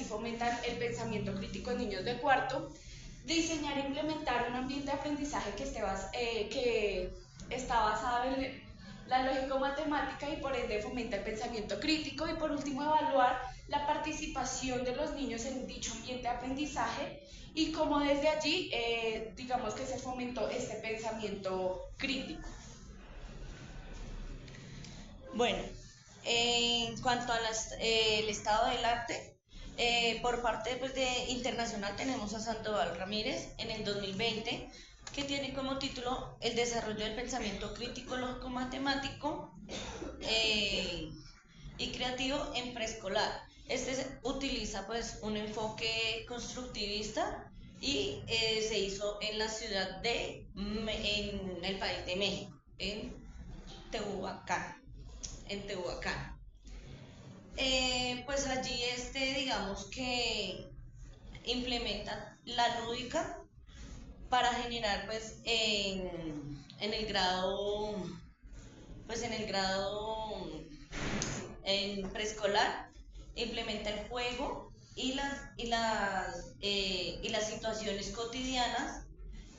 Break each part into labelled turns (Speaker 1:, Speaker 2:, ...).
Speaker 1: fomentan el pensamiento crítico en niños de cuarto. Diseñar e implementar un ambiente de aprendizaje que está basado en la lógico-matemática y por ende fomenta el pensamiento crítico. Y por último, evaluar la participación de los niños en dicho ambiente de aprendizaje y cómo desde allí, digamos que se fomentó este pensamiento crítico.
Speaker 2: Bueno, en cuanto al estado del arte, por parte pues, internacional tenemos a Sandoval Ramírez en el 2020, que tiene como título El desarrollo del pensamiento crítico lógico-matemático y creativo en preescolar. Utiliza pues un enfoque constructivista y se hizo en la ciudad en el país de México, Tehuacán en Tehuacán. Pues allí digamos que implementan la lúdica para generar pues en el grado pues en el grado en preescolar implementa el juego y las situaciones cotidianas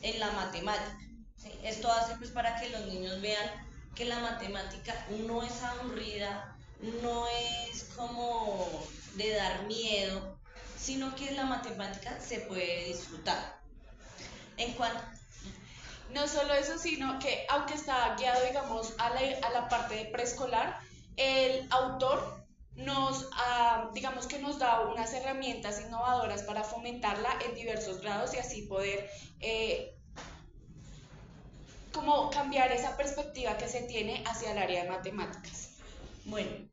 Speaker 2: en la matemática, ¿sí? Esto hace pues para que los niños vean que la matemática no es aburrida, no es como de dar miedo, sino que la matemática se puede disfrutar. En cuanto
Speaker 1: No solo eso, sino que aunque está guiado, digamos, a la parte de preescolar, el autor digamos que nos da unas herramientas innovadoras para fomentarla en diversos grados y así poder como cambiar esa perspectiva que se tiene hacia el área de matemáticas.
Speaker 2: Bueno,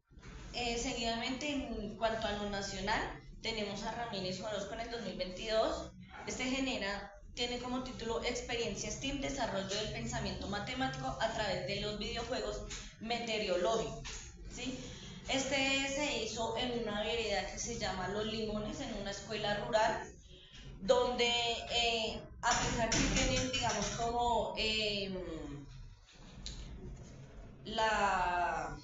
Speaker 2: seguidamente en cuanto a lo nacional, tenemos a Ramírez Orozco en el 2022. Tiene como título Experiencia STEAM, desarrollo del pensamiento matemático a través de los videojuegos meteorológicos, ¿sí? Se hizo en una vereda que se llama Los Limones, en una escuela rural, donde a pesar que tienen, digamos, como la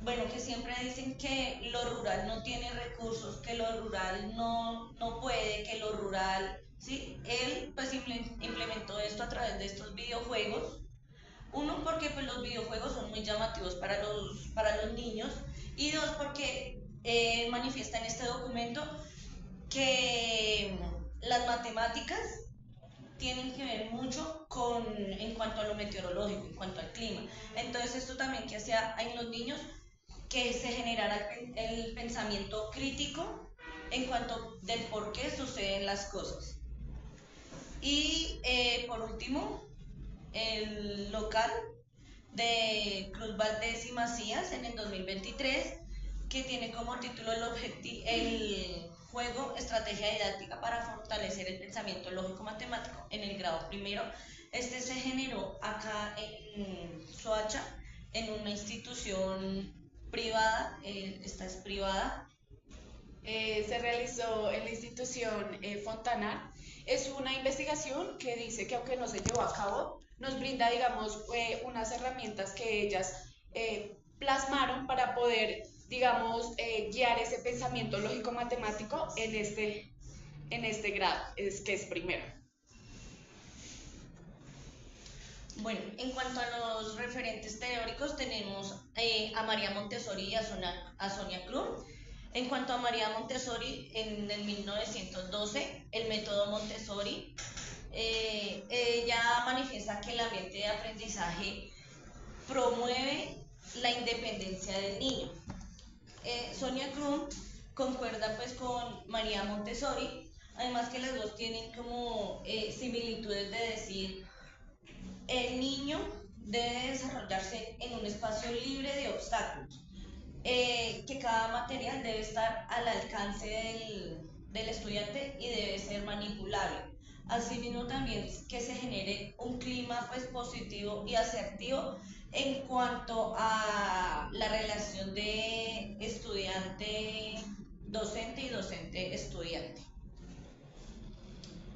Speaker 2: bueno, que siempre dicen que lo rural no tiene recursos, que lo rural no puede, que lo rural, ¿sí? Él pues implementó esto a través de estos videojuegos. Uno, porque pues, los videojuegos son muy llamativos para los niños. Y dos, porque manifiesta en este documento que las matemáticas tienen que ver mucho en cuanto a lo meteorológico, en cuanto al clima. Entonces esto también que hacía en los niños que se generara el pensamiento crítico en cuanto del por qué suceden las cosas. Y por último, el local de Cruz Valdés y Macías en el 2023, que tiene como título el juego Estrategia Didáctica para fortalecer el pensamiento lógico-matemático en el grado primero. Se generó acá en Soacha, en una institución privada, esta es privada.
Speaker 1: Se realizó en la institución Fontanar. Es una investigación que dice que aunque no se llevó a cabo, nos brinda, digamos, unas herramientas que ellas plasmaron para poder, digamos, guiar ese pensamiento lógico-matemático en este grado, que es primero.
Speaker 2: Bueno, en cuanto a los referentes teóricos, tenemos a María Montessori y a Sonia Klum. En cuanto a María Montessori, en el 1912, el método Montessori, ella manifiesta que el ambiente de aprendizaje promueve la independencia del niño. Sonia Klum concuerda pues con María Montessori, además que las dos tienen como similitudes de decir el niño debe desarrollarse en un espacio libre de obstáculos, que cada material debe estar al alcance del estudiante y debe ser manipulable. Asimismo también que se genere un clima pues, positivo y asertivo en cuanto a la relación de estudiante-docente y docente-estudiante.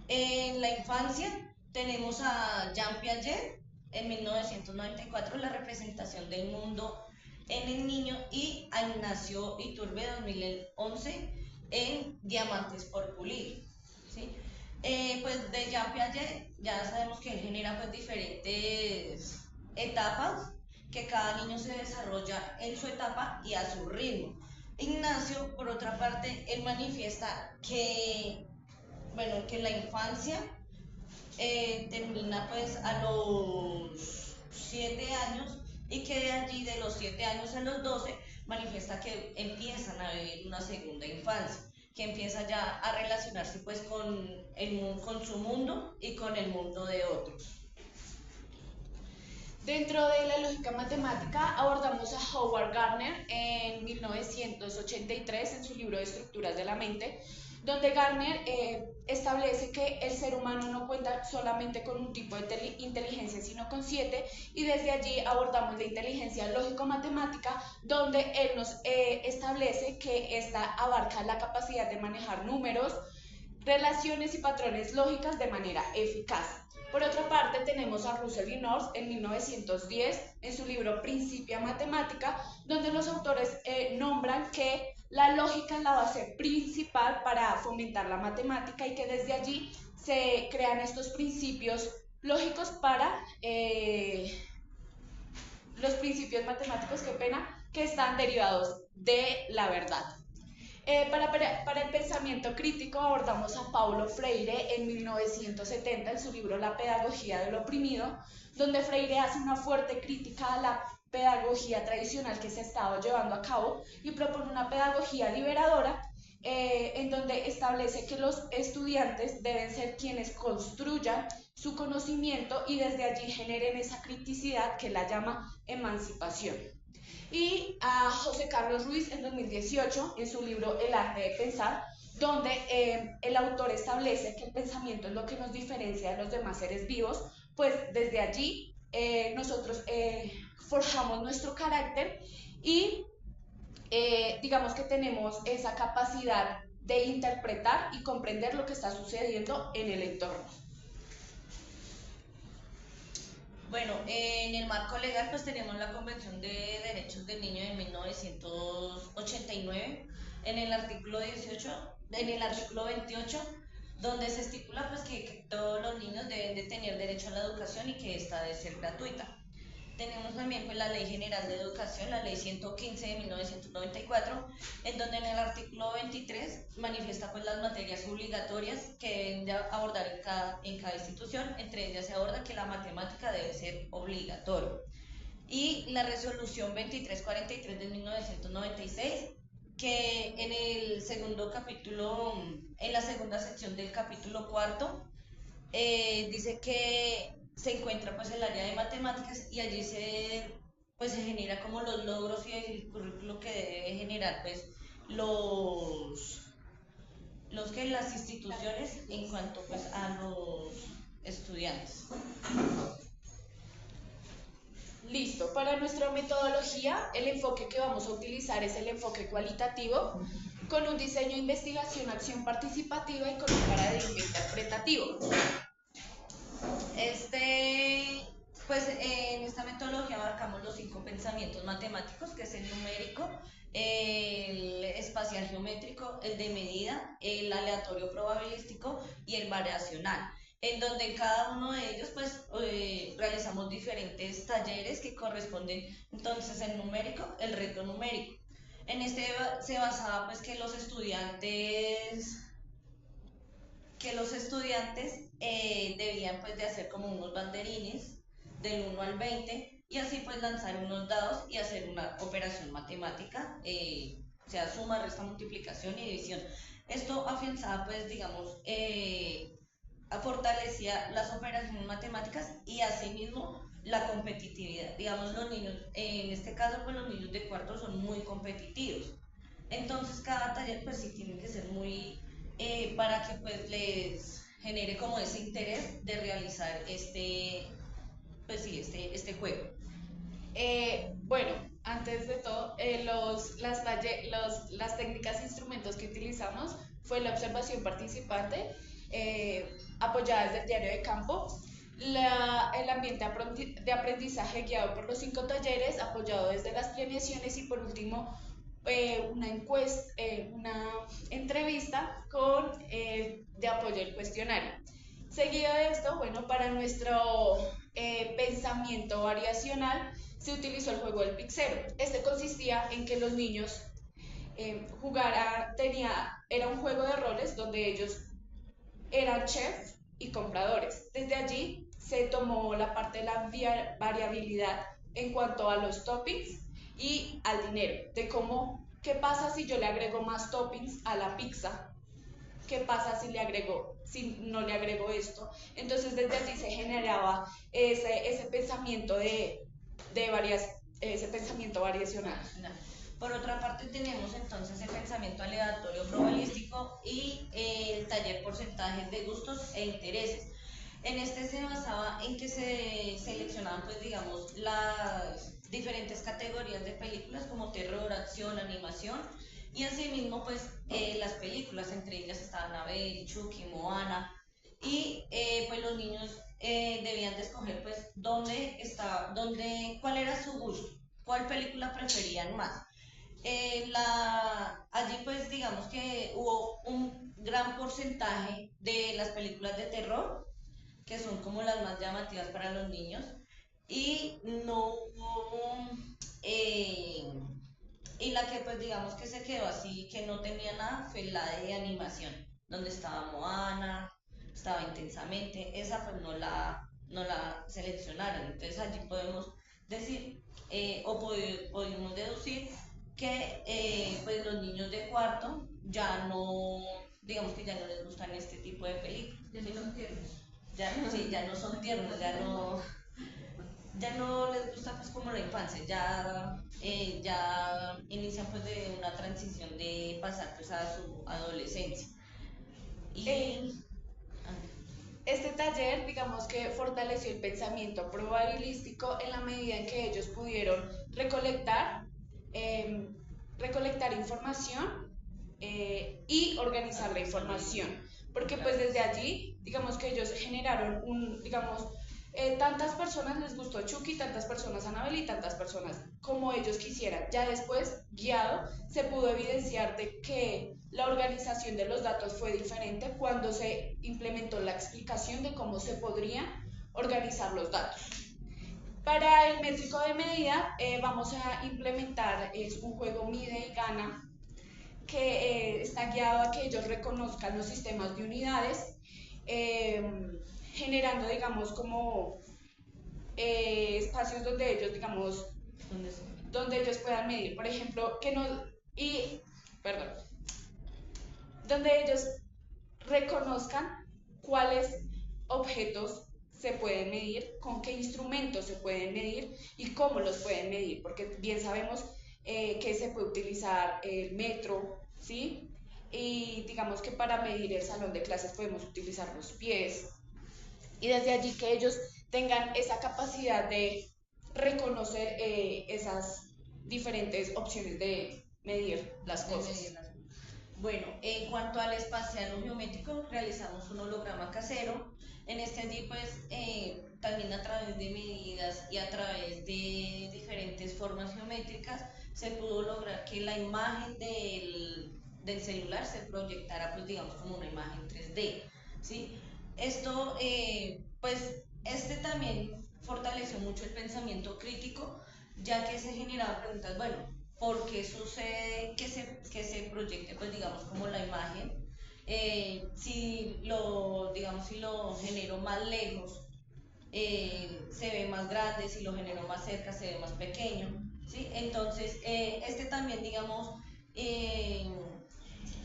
Speaker 2: En la infancia tenemos a Jean Piaget en 1994, la representación del mundo en El Niño y a Ignacio Iturbe 2011 en Diamantes por Pulir. ¿Sí? Pues de Jean Piaget ya sabemos que él genera pues diferentes etapas, que cada niño se desarrolla en su etapa y a su ritmo. Ignacio, por otra parte, él manifiesta que, bueno, que la infancia termina pues a los 7 años y que de allí, de los 7 años a los 12, manifiesta que empiezan a vivir una segunda infancia, que empieza ya a relacionarse pues con su mundo y con el mundo de otros.
Speaker 1: Dentro de la lógica matemática abordamos a Howard Gardner en 1983 en su libro de Estructuras de la Mente, donde Gardner establece que el ser humano no cuenta solamente con un tipo de inteligencia, sino con 7, y desde allí abordamos la inteligencia lógico-matemática, donde él nos establece que esta abarca la capacidad de manejar números, relaciones y patrones lógicas de manera eficaz. Por otra parte, tenemos a Russell y North en 1910 en su libro Principia Matemática, donde los autores nombran que la lógica es la base principal para fomentar la matemática y que desde allí se crean estos principios lógicos para los principios matemáticos, qué pena, que están derivados de la verdad. Para el pensamiento crítico abordamos a Paulo Freire en 1970 en su libro La pedagogía del oprimido, donde Freire hace una fuerte crítica a la pedagogía tradicional que se ha estado llevando a cabo y propone una pedagogía liberadora en donde establece que los estudiantes deben ser quienes construyan su conocimiento y desde allí generen esa criticidad que la llama emancipación. Y a José Carlos Ruiz en 2018 en su libro El arte de pensar, donde el autor establece que el pensamiento es lo que nos diferencia de los demás seres vivos, pues desde allí nosotros forjamos nuestro carácter y digamos que tenemos esa capacidad de interpretar y comprender lo que está sucediendo en el entorno.
Speaker 2: Bueno, en el marco legal pues tenemos la Convención de Derechos del Niño de 1989, en el artículo 18, en el artículo 28, donde se estipula pues que todos los niños deben de tener derecho a la educación y que esta debe ser gratuita. Tenemos también pues la Ley General de Educación, la Ley 115 de 1994, en donde en el artículo 23 manifiesta pues las materias obligatorias que deben de abordar en cada institución. Entre ellas se aborda que la matemática debe ser obligatoria. Y la Resolución 2343 de 1996, que en el segundo capítulo, en la segunda sección del capítulo cuarto, dice que se encuentra pues el área de matemáticas y allí pues se genera como los logros y el currículo que debe generar pues las instituciones en cuanto pues a los estudiantes.
Speaker 1: Listo, para nuestra metodología el enfoque que vamos a utilizar es el enfoque cualitativo, con un diseño, investigación, acción participativa y con un paradigma interpretativo.
Speaker 2: Pues en esta metodología abarcamos los 5 pensamientos matemáticos, que es el numérico, el espacial geométrico, el de medida, el aleatorio probabilístico y el variacional, en donde en cada uno de ellos pues realizamos diferentes talleres que corresponden entonces el numérico, el reto numérico. En este se basaba pues que los estudiantes debían pues de hacer como unos banderines del 1 al 20 y así pues lanzar unos dados y hacer una operación matemática, o sea, suma, resta, multiplicación y división. Esto afianzaba pues digamos, fortalecía las operaciones matemáticas y asimismo la competitividad. Digamos, los niños, en este caso pues los niños de cuarto son muy competitivos. Entonces cada taller pues sí tiene que ser muy para que pues les genere como ese interés de realizar este juego.
Speaker 1: Bueno, antes de todo, las técnicas e instrumentos que utilizamos fue la observación participante, apoyada desde el diario de campo, el ambiente de aprendizaje guiado por los 5 talleres, apoyado desde las premiaciones y por último una encuesta, una entrevista de apoyo al cuestionario. Seguido de esto, bueno, para nuestro pensamiento variacional se utilizó el juego del pixero. Este consistía en que los niños era un juego de roles donde ellos eran chefs y compradores. Desde allí se tomó la parte de la variabilidad en cuanto a los toppings y al dinero, de cómo, qué pasa si yo le agrego más toppings a la pizza, qué pasa si no le agrego esto. Entonces desde allí se generaba ese pensamiento ese pensamiento variacional.
Speaker 2: Por otra parte tenemos entonces el pensamiento aleatorio probabilístico y el taller porcentajes de gustos e intereses. En este se basaba en que se seleccionaban, pues digamos, las diferentes categorías de películas como terror, acción, animación y asimismo pues las películas, entre ellas estaban Annabelle, Chucky, Moana y pues los niños debían de escoger pues cuál era su gusto, cuál película preferían más. Allí pues digamos que hubo un gran porcentaje de las películas de terror, que son como las más llamativas para los niños, y no hubo, y la que pues digamos que se quedó así, que no tenía nada, fue la de animación, donde estaba Moana, estaba Intensamente, esa pues no la seleccionaron, entonces allí podemos decir, podemos deducir que pues los niños de cuarto ya no, digamos que ya no les gustan este tipo de películas.
Speaker 3: Ya no son tiernos.
Speaker 2: Sí, ya no son tiernos, ya no les gusta pues como la infancia, ya inician pues de una transición de pasar pues a su adolescencia.
Speaker 1: Este taller, digamos que fortaleció el pensamiento probabilístico en la medida en que ellos pudieron recolectar información y organizar la información, porque pues desde allí, digamos que ellos generaron tantas personas les gustó Chucky, tantas personas Annabelle y tantas personas como ellos quisieran. Ya después, guiado, se pudo evidenciar de que la organización de los datos fue diferente cuando se implementó la explicación de cómo se podrían organizar los datos. Para el métrico de medida vamos a implementar un juego mide y gana que está guiado a que ellos reconozcan los sistemas de unidades, generando, digamos, como espacios donde ellos, digamos, donde ellos puedan medir, por ejemplo, donde ellos reconozcan cuáles objetos se pueden medir, con qué instrumentos se pueden medir y cómo los pueden medir, porque bien sabemos que se puede utilizar el metro, ¿sí? Y digamos que para medir el salón de clases podemos utilizar los pies, y desde allí que ellos tengan esa capacidad de reconocer esas diferentes opciones de medir las cosas.
Speaker 2: Bueno, en cuanto al espacial o geométrico, realizamos un holograma casero. En este allí, pues, también a través de medidas y a través de diferentes formas geométricas, se pudo lograr que la imagen del celular se proyectara, pues, digamos, como una imagen 3D, ¿sí? Esto, pues, este también fortaleció mucho el pensamiento crítico, ya que se generaban preguntas, bueno, ¿por qué sucede que se proyecte, pues, digamos, como la imagen? Si lo genero más lejos, se ve más grande, si lo genero más cerca, se ve más pequeño, ¿sí? Entonces, este también, digamos,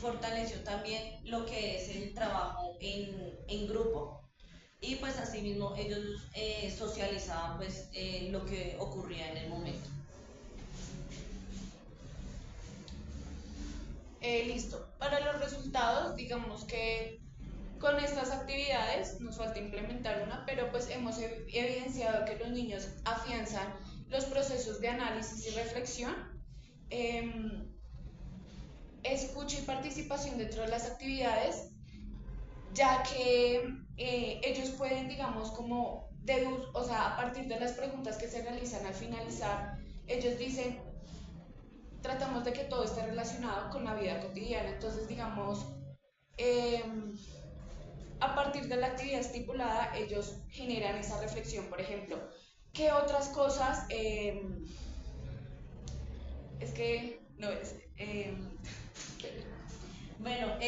Speaker 2: fortaleció también lo que es el trabajo en grupo, y pues asimismo ellos socializaban pues lo que ocurría en el momento.
Speaker 1: Listo. Para los resultados, digamos que con estas actividades nos falta implementar una, pero pues hemos evidenciado que los niños afianzan los procesos de análisis y reflexión, escucha y participación dentro de las actividades, ya que ellos pueden, digamos, como o sea, a partir de las preguntas que se realizan al finalizar, ellos dicen, tratamos de que todo esté relacionado con la vida cotidiana, entonces, digamos, eh, a partir de la actividad estipulada, ellos generan esa reflexión, por ejemplo, ¿qué otras cosas? Es que, no es...
Speaker 2: Bueno,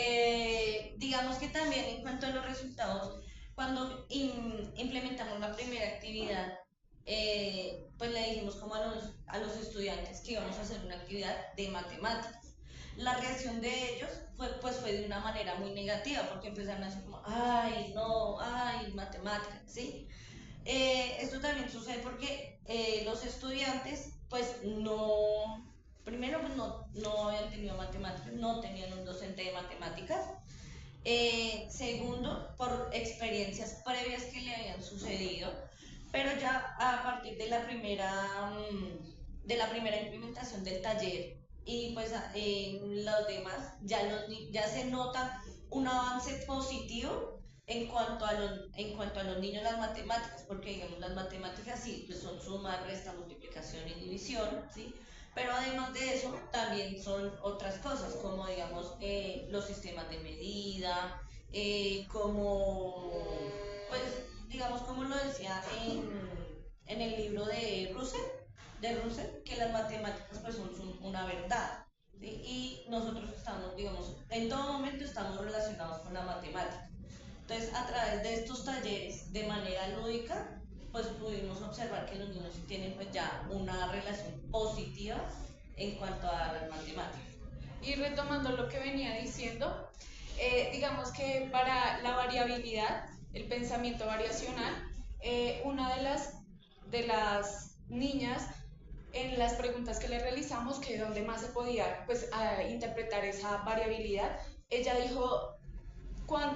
Speaker 2: digamos que también en cuanto a los resultados, cuando implementamos la primera actividad, pues le dijimos como a los estudiantes que íbamos a hacer una actividad de matemáticas. La reacción de ellos fue de una manera muy negativa, porque empezaron a decir como, ay, no, ay, matemáticas, ¿sí? Esto también sucede porque los estudiantes, pues no, primero pues no habían tenido matemáticas, no tenían un docente de matemáticas. Segundo, por experiencias previas que le habían sucedido, pero ya a partir de la primera implementación del taller y pues en los demás ya se nota un avance positivo en cuanto a los niños las matemáticas, porque digamos las matemáticas sí, pues son suma, resta, multiplicación y división, ¿sí? Pero además de eso, también son otras cosas, como digamos los sistemas de medida, como, pues digamos como lo decía en el libro de Russell, que las matemáticas pues son una verdad. ¿Sí? Y nosotros estamos, digamos, en todo momento estamos relacionados con la matemática. Entonces, a través de estos talleres, de manera lúdica, pues pudimos observar que los niños sí tienen pues ya una relación positiva en cuanto a las matemáticas.
Speaker 1: Y retomando lo que venía diciendo, digamos que para la variabilidad, el pensamiento variacional, una de las niñas en las preguntas que le realizamos, que donde más se podía pues, interpretar esa variabilidad, ella dijo,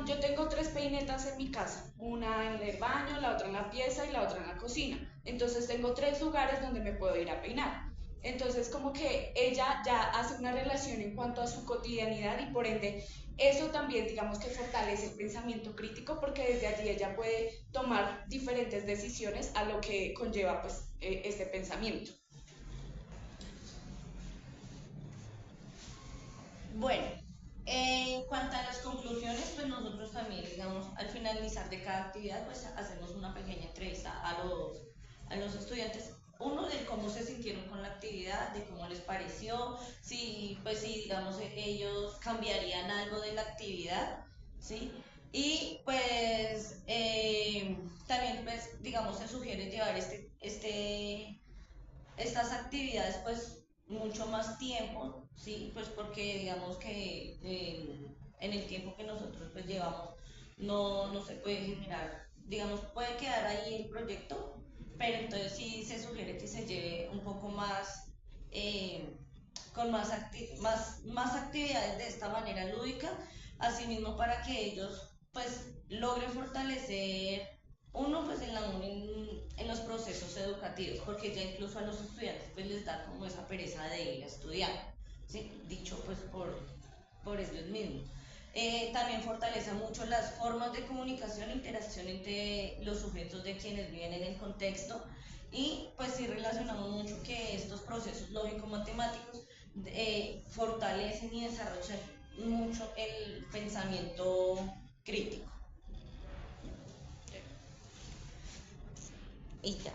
Speaker 1: yo tengo tres peinetas en mi casa, una en el baño, la otra en la pieza y la otra en la cocina. Entonces tengo tres lugares donde me puedo ir a peinar. Entonces como que ella ya hace una relación en cuanto a su cotidianidad y por ende eso también digamos que fortalece el pensamiento crítico porque desde allí ella puede tomar diferentes decisiones a lo que conlleva pues este pensamiento.
Speaker 2: Bueno, en cuanto a las conclusiones, pues nosotros también, digamos, al finalizar de cada actividad, pues hacemos una pequeña entrevista a los estudiantes. Uno, de cómo se sintieron con la actividad, de cómo les pareció, si, pues, si, digamos, ellos cambiarían algo de la actividad, ¿sí? Y, pues, también, pues, digamos, se sugiere llevar estas actividades pues mucho más tiempo, ¿sí? Pues porque digamos que en el tiempo que nosotros pues llevamos no se puede generar, digamos, puede quedar ahí el proyecto, pero entonces sí se sugiere que se lleve un poco más, con más actividades de esta manera lúdica, asimismo para que ellos pues logren fortalecer uno pues en los procesos educativos, porque ya incluso a los estudiantes pues les da como esa pereza de ir a estudiar, ¿sí? Dicho pues por ellos mismos. También fortalece mucho las formas de comunicación e interacción entre los sujetos de quienes viven en el contexto y pues sí relacionamos mucho que estos procesos lógico-matemáticos fortalecen y desarrollan mucho el pensamiento crítico. Y ya.